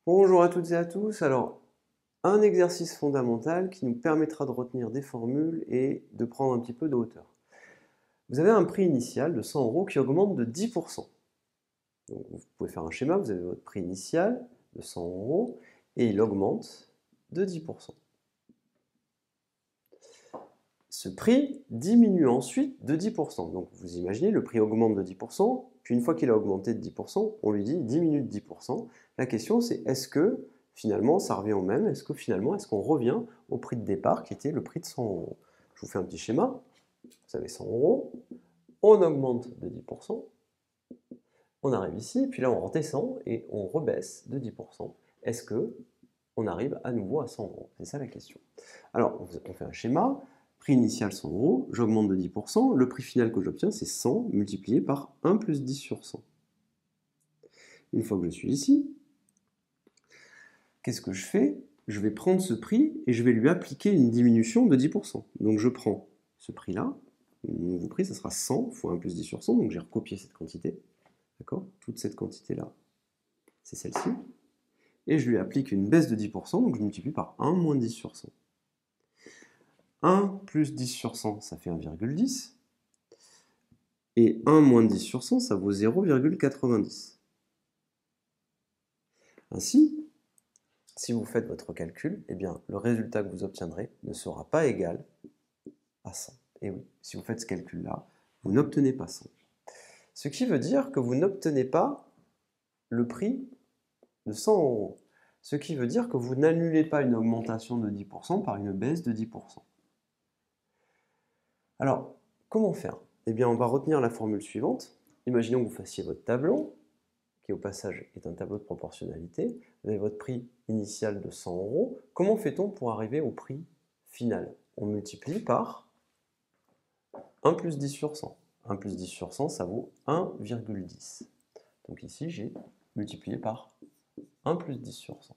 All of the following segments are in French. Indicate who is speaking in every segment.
Speaker 1: Bonjour à toutes et à tous. Alors, un exercice fondamental qui nous permettra de retenir des formules et de prendre un petit peu de hauteur. Vous avez un prix initial de 100 € qui augmente de 10%. Donc, vous pouvez faire un schéma, vous avez votre prix initial de 100 € et il augmente de 10%. Ce prix diminue ensuite de 10%. Donc, vous imaginez, le prix augmente de 10%, puis une fois qu'il a augmenté de 10%, on lui dit diminue de 10%. La question, c'est est-ce que finalement ça revient au même? Est-ce qu'on revient au prix de départ qui était le prix de 100 €? Je vous fais un petit schéma. Vous avez 100 €, on augmente de 10%, on arrive ici, puis là on redescend et on rebaisse de 10%. Est-ce que on arrive à nouveau à 100 €? C'est ça la question. Alors, on fait un schéma. Prix initial 100 €, j'augmente de 10%, le prix final que j'obtiens, c'est 100 multiplié par 1 plus 10 sur 100. Une fois que je suis ici, qu'est-ce que je fais? Je vais prendre ce prix et je vais lui appliquer une diminution de 10%. Donc je prends ce prix-là, mon nouveau prix, ça sera 100 fois 1 plus 10 sur 100, donc j'ai recopié cette quantité, d'accord? Toute cette quantité-là, c'est celle-ci. Et je lui applique une baisse de 10%, donc je multiplie par 1 moins 10 sur 100. 1 plus 10 sur 100, ça fait 1,10. Et 1 moins 10 sur 100, ça vaut 0,90. Ainsi, si vous faites votre calcul, eh bien, le résultat que vous obtiendrez ne sera pas égal à 100. Et oui, si vous faites ce calcul-là, vous n'obtenez pas 100. Ce qui veut dire que vous n'obtenez pas le prix de 100 €. Ce qui veut dire que vous n'annulez pas une augmentation de 10% par une baisse de 10%. Alors, comment faire? Eh bien, on va retenir la formule suivante. Imaginons que vous fassiez votre tableau, qui au passage est un tableau de proportionnalité. Vous avez votre prix initial de 100 €. Comment fait-on pour arriver au prix final? On multiplie par 1 plus 10 sur 100. 1 plus 10 sur 100, ça vaut 1,10. Donc ici, j'ai multiplié par 1 plus 10 sur 100.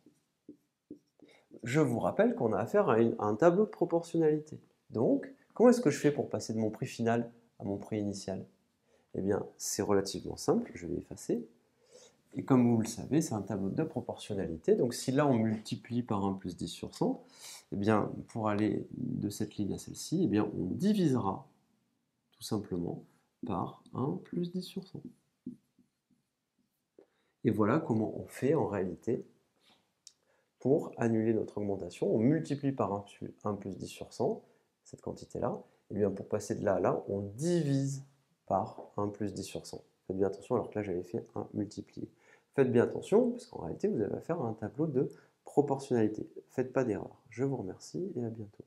Speaker 1: Je vous rappelle qu'on a affaire à un tableau de proportionnalité. Donc, comment est-ce que je fais pour passer de mon prix final à mon prix initial? Eh bien, c'est relativement simple, je vais effacer. Et comme vous le savez, c'est un tableau de proportionnalité. Donc si là on multiplie par 1 plus 10 sur 100, eh bien, pour aller de cette ligne à celle-ci, eh bien, on divisera tout simplement par 1 plus 10 sur 100. Et voilà comment on fait en réalité pour annuler notre augmentation. On multiplie par 1 plus 10 sur 100, cette quantité-là. Et bien pour passer de là à là, on divise par 1 plus 10 sur 100. Faites bien attention, alors que là j'avais fait 1 multiplié. Faites bien attention, parce qu'en réalité vous avez affaire à un tableau de proportionnalité. Faites pas d'erreur. Je vous remercie et à bientôt.